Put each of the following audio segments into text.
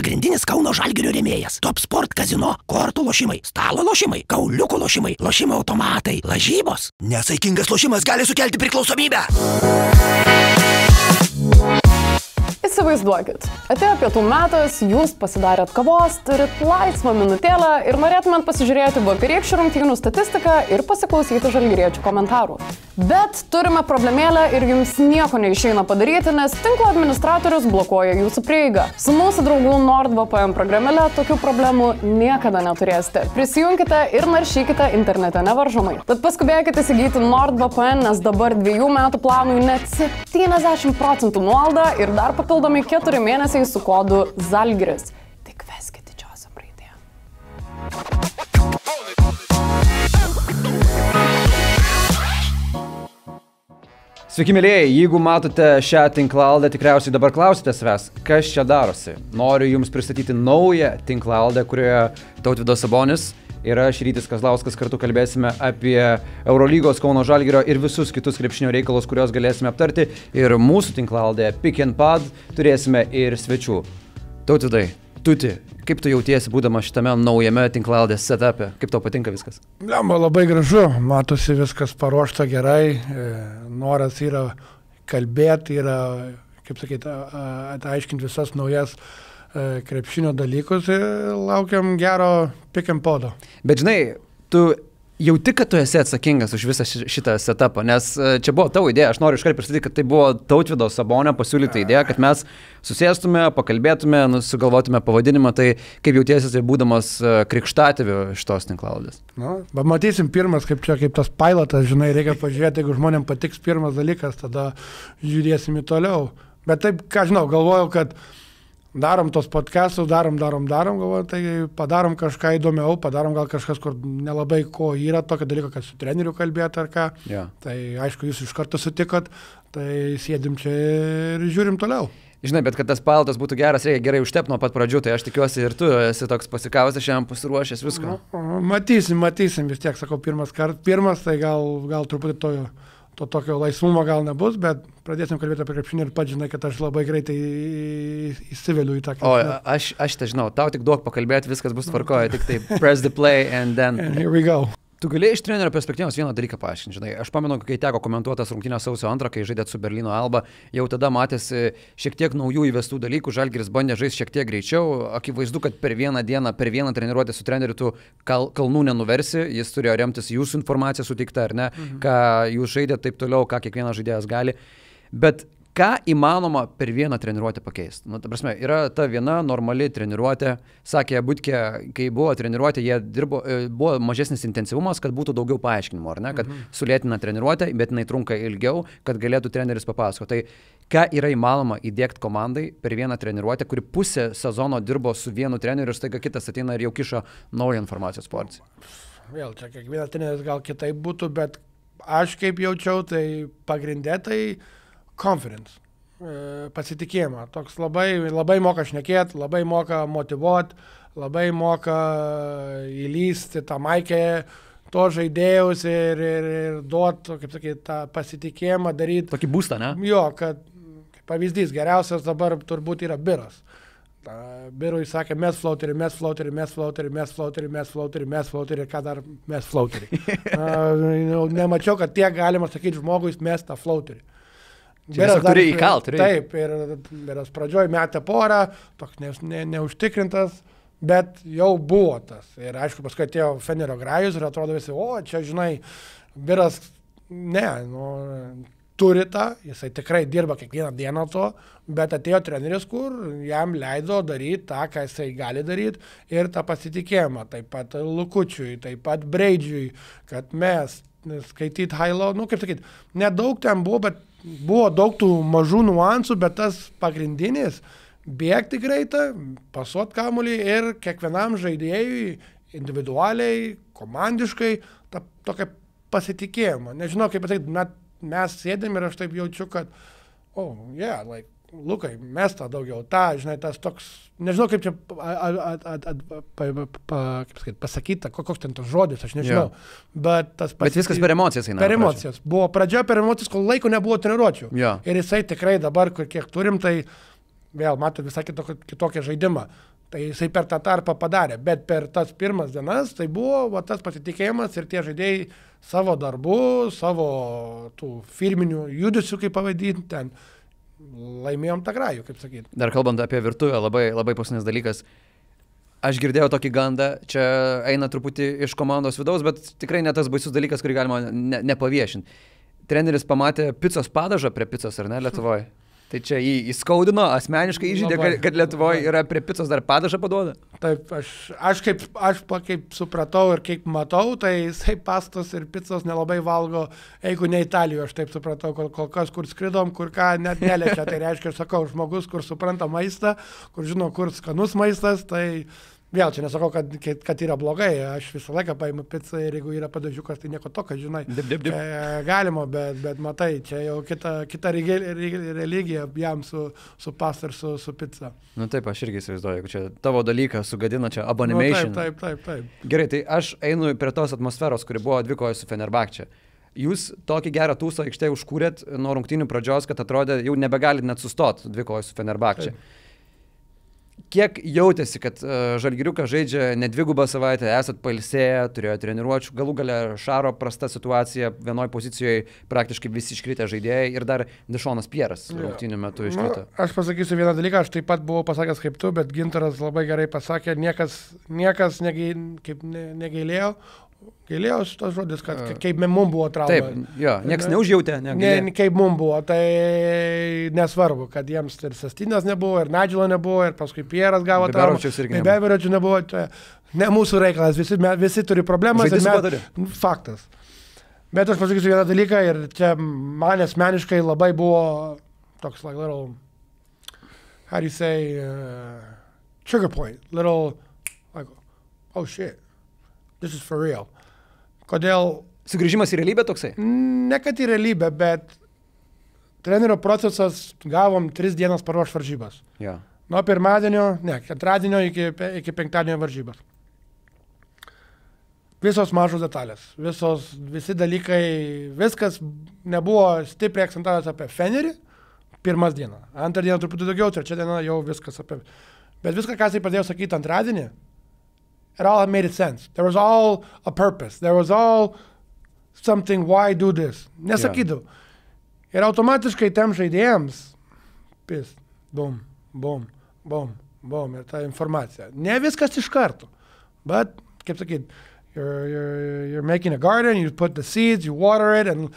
pagrindinis Kauno Žalgirio rėmėjas. Top Sport Casino, kortų lošimai, stalo lošimai, kauliukų lošimai, lošimo automatai, lažybos. Nesaikingas lošimas gali sukelti priklausomybę. Įsivaizduokit, atėjo pietų metas, jūs pasidarėt kavos, turit laisvą minutėlę ir norėtumėt pasižiūrėti vakarykščių rungtynių statistiką ir pasiklausyti žalgiriečių komentarų. Bet turime problemėlę ir jums nieko neišeina padaryti, nes tinklo administratorius blokuoja jūsų prieigą. Su mūsų draugų NordVPN programėle tokių problemų niekada neturėsite. Prisijunkite ir naršykite internete nevaržomai. Tad paskubėkite įsigyti NordVPN, nes dabar 2 metų planui net 70% nuolaidą ir dar papildomi 4 mėnesiai su kodu ZALGIRIS. Tik veskite didžiosiom raidėm. Sveiki, mėlėjai, jeigu matote šią tinklalaidę, tikriausiai dabar klausite savęs, kas čia darosi. Noriu jums pristatyti naują tinklalaidę, kurioje Tautvydas Sabonis ir aš, Rytis Kazlauskas, kartu kalbėsime apie Eurolygos, Kauno Žalgirio ir visus kitus krepšinio reikalus, kuriuos galėsime aptarti. Ir mūsų tinklalaidėje Pick and Pod turėsime ir svečių. Tautvydai, Tuti, kaip tu jautiesi būdamas šitame naujame tinklalaidės setup'e? Kaip tau patinka viskas? Labai gražu, matosi viskas paruošta gerai, noras yra kalbėti, yra, kaip sakyti, ataiškinti visas naujas krepšinio dalykus ir laukiam gero pick and podo. Bet žinai, tu jauti, kad tu esi atsakingas už visą šitą setupą, nes čia buvo tavo idėja, aš noriu iškart pristatyti, kad tai buvo Tautvydo Sabonio pasiūlyta idėja, kad mes susėstume, pakalbėtume, sugalvotume pavadinimą, tai kaip jautiesi tai būdamas krikštatėviu šitos tinklalaidės. Nu, matysim pirmas, kaip tas pilotas, žinai, reikia pažiūrėti, jeigu žmonėm patiks pirmas dalykas, tada žiūrėsim į toliau. Bet taip, ką žinau, galvojau, kad darom tos podcastus, darom, galvoju, tai padarom kažką įdomiau, padarom gal kažkas, kur nelabai ko yra, tokio dalyko, kad su treneriu kalbėti ar ką. Yeah. Tai aišku, jūs iš karto sutikot, tai sėdim čia ir žiūrim toliau. Žinai, bet kad tas pilotas būtų geras, reikia gerai užtepti nuo pat pradžių, tai aš tikiuosi ir tu esi toks pasikavęs, šiandien pasiruošęs visko. Matysim, vis tiek, sakau, pirmas, tai gal truputį to tokio laisvumo gal nebus, bet pradėsim kalbėti apie krepšinį ir pats žinai, kad aš labai greitai įsiveliu į tą krepšinį. O aš tai žinau, tau tik duok pakalbėti, viskas bus tvarkoje, tik tai press the play and then... And here we go. Tu galėjai iš trenerio perspektyvos vieną dalyką paaiškinti, žinai. Aš pamenu, kai teko komentuotas rungtynės sausio 2, kai žaidėt su Berlyno Alba, jau tada matėsi šiek tiek naujų įvestų dalykų, Žalgiris bandė žaisti šiek tiek greičiau, akivaizdu, kad per vieną dieną, per vieną treniruotę su treneriu tu kalnų nenuversi, jis turėjo remtis jūsų informaciją suteikta, ar ne, ką jūs žaidėt taip toliau, ką kiekvienas žaidėjas gali, bet ką įmanoma per vieną treniruotę pakeisti? Nu, ta prasme, yra ta viena normali treniruotė, sakė Butkė, kai buvo treniruotė, buvo mažesnis intensyvumas, kad būtų daugiau paaiškinimų, ar ne, kad sulėtina treniruotę, bet jinai trunka ilgiau, kad galėtų treneris papasakoti. Tai ką yra įmanoma įdiegti komandai per vieną treniruotę, kuri pusę sezono dirbo su vienu treneriu ir staiga kitas ateina ir jau kiša naują informacijos porciją? Vėl, čia kiekvienas treneris gal kitaip būtų, bet aš kaip jaučiau, tai pagrindė tai confidence, pasitikėjimą. Toks labai moka šnekėti, labai moka motivuoti, labai moka įlysti tą maikę to žaidėjus ir duoti, kaip sakyti, tą pasitikėjimą daryti. Tokį būstą, ne? Jo, kad pavyzdys geriausias dabar turbūt yra Biras. Birui sakė, mes flauterį, ką dar mes flauterį. Nemačiau, kad tiek galima sakyti žmogui, mes tą flauterį. Biras turi įkalti. Taip, ir Biras pradžioj metė porą, toks neužtikrintas, bet jau buvo tas. Ir aišku, paskui atėjo Fenerio Grajus ir atrodo visi, čia žinai, Biras, turi tą, jisai tikrai dirba kiekvieną dieną to, bet atėjo treneris, kur jam leido daryti tą, ką jisai gali daryti ir tą pasitikėjimą, taip pat Lukučiui, taip pat Breidžiui, kad mes skaityti high-low, kaip sakyti, nedaug ten buvo, bet buvo daug tų mažų nuansų, bet tas pagrindinis bėgti greitą, pasuot kamuolį ir kiekvienam žaidėjui individualiai, komandiškai tokia pasitikėjimą. Nežinau, kaip pasakyti, mes sėdėm ir aš taip jaučiu, kad Lukai, mes tą daugiau, žinai, tas toks, nežinau, kaip čia pasakyti, koks ten tas žodis, aš nežinau. Bet viskas per emocijas eina. Per emocijas. Buvo pradžia per emocijas, kol laiko nebuvo treniruočių. Ja. Ir jisai tikrai dabar, kiek turim, tai vėl matot visai kitokį žaidimą. Tai jisai per tą tarpą padarė, bet per tas pirmas dienas tai buvo tas pasitikėjimas ir tie žaidėjai savo darbų, savo tų firminių judesių, kaip pavadinti, ten laimėjom tą grajų, kaip sakyti. Dar kalbant apie virtuvę, labai, labai paskutinis dalykas. Aš girdėjau tokį gandą, čia eina truputį iš komandos vidaus, bet tikrai ne tas baisus dalykas, kurį galima nepaviešinti. Treneris pamatė picos padažą prie picos, ar ne, Lietuvoje? Tai čia jį įskaudino, asmeniškai įžydė, kad Lietuvoje yra prie picos dar padažą paduoda? Taip, aš kaip supratau ir kaip matau, tai jisai pastos ir picos nelabai valgo, jeigu ne Italijoje, aš taip supratau, kol kas, kur skridom, kur ką net neliečia. Tai reiškia, aš sakau, žmogus, kur supranta maistą, kur žino, kur skanus maistas, tai vėl čia nesakau, kad yra blogai, aš visą laiką paimu pizzą ir jeigu yra padažiukas, tai nieko tokio, žinai, galima, bet matai, čia jau kita religija jam su pasta ir su pizza. Nu taip, aš irgi įsivaizduoju, jeigu čia tavo dalyką sugadina, čia abomination. Nu, taip. Gerai, tai aš einu prie tos atmosferos, kuri buvo dvikoje su Fenerbahče. Jūs tokį gerą tūsą aikštėje užkūrėt nuo rungtynių pradžios, kad atrodė, jau nebegalit net sustot dvikoje su Fenerbahče. Taip. Kiek jautėsi, kad Žalgiriukas žaidžia ne 2 savaitę, esat pailsėję, turėjo treniruočių, galų gale Šaro prasta situacija, vienoj pozicijoje praktiškai visi iškritę žaidėjai ir dar Dešonas Pieras rungtynių metu iškrito. Aš pasakysiu vieną dalyką, aš taip pat buvau pasakęs kaip tu, bet Gintaras labai gerai pasakė, niekas negailėjo. Gailėjau šitas žodis, kad kaip mums buvo trauma. Taip, jo, nieks neužjautė. Kaip mums buvo, tai nesvarbu, kad jiems ir Sastinės nebuvo, ir Nadžilo nebuvo, ir paskui Pieras gavo traumą. Beveročių nebuvo. Tai ne mūsų reikalas, visi turi problemas. Faktas. Bet aš pasakysiu vieną dalyką ir čia man asmeniškai labai buvo toks, like little, how do you say, trigger point, little, like, oh shit. This is for real. Kodėl? Sugrįžimas į realybę toksai? Ne kad į realybę, bet trenerio procesas gavom 3 dienas paruoš varžybas. Ja. Nuo antradienio iki penktadienio varžybas. Visos mažos detalės, visi dalykai, viskas nebuvo stipriai akcentavęs apie Fenerį, pirmas dieną. Antrą dieną truputį daugiau, trečią dieną jau viskas apie... Bet viską, ką jisai pradėjo sakyti antradienį, it all made sense. There was all a purpose. There was all something, why do this. Nesakydavau. Yeah. Ir automatiškai tiem žaidėjams, bum. Ir ta informacija. Ne viskas iš karto. But, kaip sakyt, you're making a garden, you put the seeds, you water it, and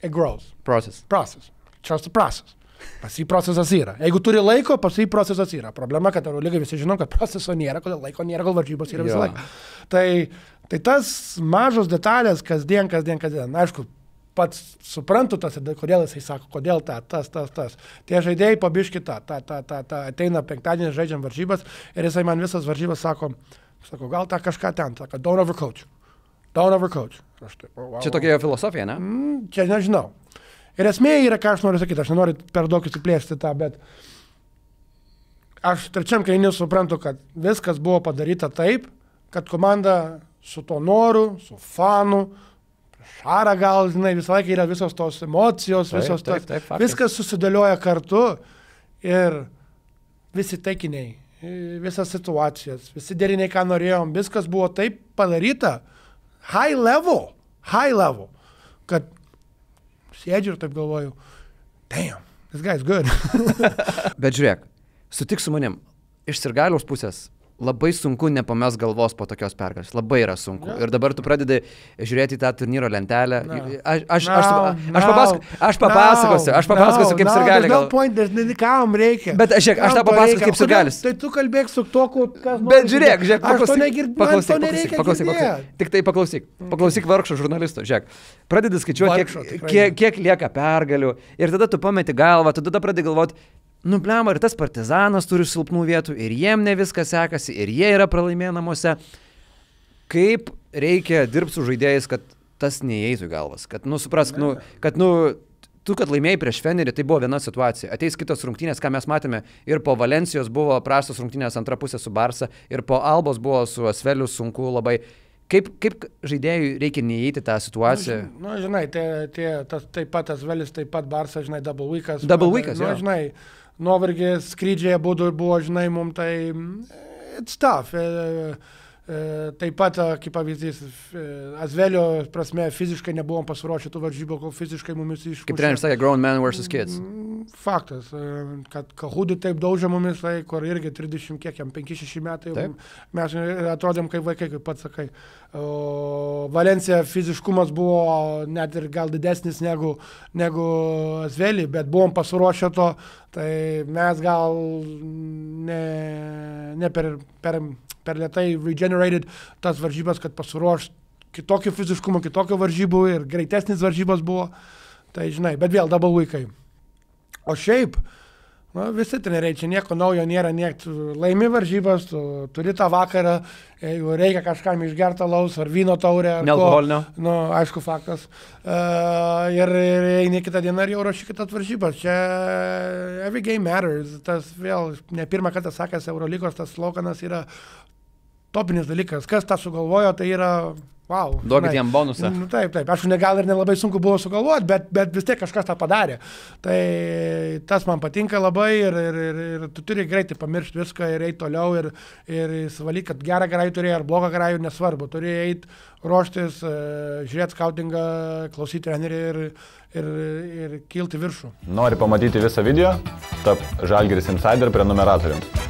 it grows. Process. Trust the process. Pas jį procesas yra. Jeigu turi laiko, pas jį procesas yra. Problema, kad Eurolygai visi žinom, kad proceso nėra, kodėl laiko nėra, kol varžybos yra visą laiką. Tai tas mažos detalės, kasdien. Aišku, pats suprantu tas, kodėl jisai sako, kodėl tas. Tie žaidėjai pabiški ateina penktadienį, žaidžiam varžybas ir jisai man visas varžybas sako, gal tą kažką ten, sako, don't overcoach. Čia tokia filosofija, ne? Čia nežinau. Ir esmė yra, ką aš noriu sakyti, aš nenoriu per daug įsiplėsti tą, bet aš trečiam kėlinyje suprantu, kad viskas buvo padaryta taip, kad komanda su to noru, su fanu, Šarą gal, žinai, visą laiką yra visos tos emocijos, viskas susidėlioja kartu ir visi taikiniai, visas situacijas, visi deriniai, ką norėjom, viskas buvo taip padaryta, high level, kad sėdžiu ir taip galvoju, damn, this guy's good. Bet žiūrėk, sutik su manim, iš Sirgaliaus pusės labai sunku nepames galvos po tokios pergalės, labai yra sunku. Ir dabar tu pradedi žiūrėti į tą turnyro lentelę. Aš papasakosiu, kaip Sirgalė gal. Kam reikia. Bet aš tą papasakosiu, kaip Sirgalis. Tai tu kalbėk su to, kas nori. Bet žiūrėk, paklausyk. Tik tai paklausyk vargšo žurnalisto. Žiūrėk, pradedi skaičiuoti, kiek lieka pergalių. Ir tada tu pameti galvą, tada pradedi galvoti, nu, blema, ir tas Partizanas turi silpnų vietų, ir jiem ne viskas sekasi, ir jie yra pralaimėję namuose. Kaip reikia dirbti su žaidėjais, kad tas neįeitų į galvas? Kad, suprask, kad laimėjai prieš Fenerį, tai buvo viena situacija. Ateis kitos rungtynės, ką mes matėme, ir po Valencijos buvo prastos rungtynės antra pusė su Barsa, ir po Albos buvo su Asveliu sunku labai. Kaip žaidėjui reikia neįeiti tą situaciją? Žinai, taip pat Asvelis, taip pat Barsa, žinai, double weekas. Double weekas, jo. Žinai, nuovargis, skrydžiai būdų buvo, žinai, mums tai it's tough. Taip pat, kaip pavyzdys, Azvelio prasme fiziškai nebuvom pasiruošę tų varžybų, kol fiziškai mumis išmušė. Kaip treneris sakė, grown man versus kids. Faktas, kad Kahudį taip daužė mumis, kur irgi 30, kiek jam, 5-6 metai, mes atrodėm kaip vaikai, kaip pats sakai. Valencija fiziškumas buvo net ir gal didesnis negu Azvelį, bet buvom pasiruošę to, tai mes gal ne per lietai regenerated tas varžybas, kad pasiruoš kitokio fiziškumo, kitokio varžybų ir greitesnis varžybas buvo. Tai žinai, bet vėl double weekai. O šiaip, visi treneriai, čia nieko naujo nėra, laimi varžybas, tu turi tą vakarą, jeigu reikia kažkam išgerti alaus ar vyno taurę. Nealkoholinio. Aišku, faktas. Ir eini kitą dieną ir jau ruoši kitas varžybas. Čia every game matters. Tas vėl, ne pirmą kartą sakęs Eurolygos, tas sloganas yra topinis dalykas. Kas tą sugalvojo, tai yra wow. Duokit jam bonusą. Taip. Aš gal ir nelabai sunku buvo sugalvoti, bet vis tiek kažkas tą padarė. Tai tas man patinka labai ir tu turi greitai pamiršti viską ir eiti toliau ir įsivalyti, kad gerą garajų turėjai ar blogą garajų, nesvarbu. Turi eiti, ruoštis, žiūrėti skautingą, klausyti trenerį ir kilti viršų. Nori pamatyti visą video? Tap Žalgiris Insider prenumeratoriumi.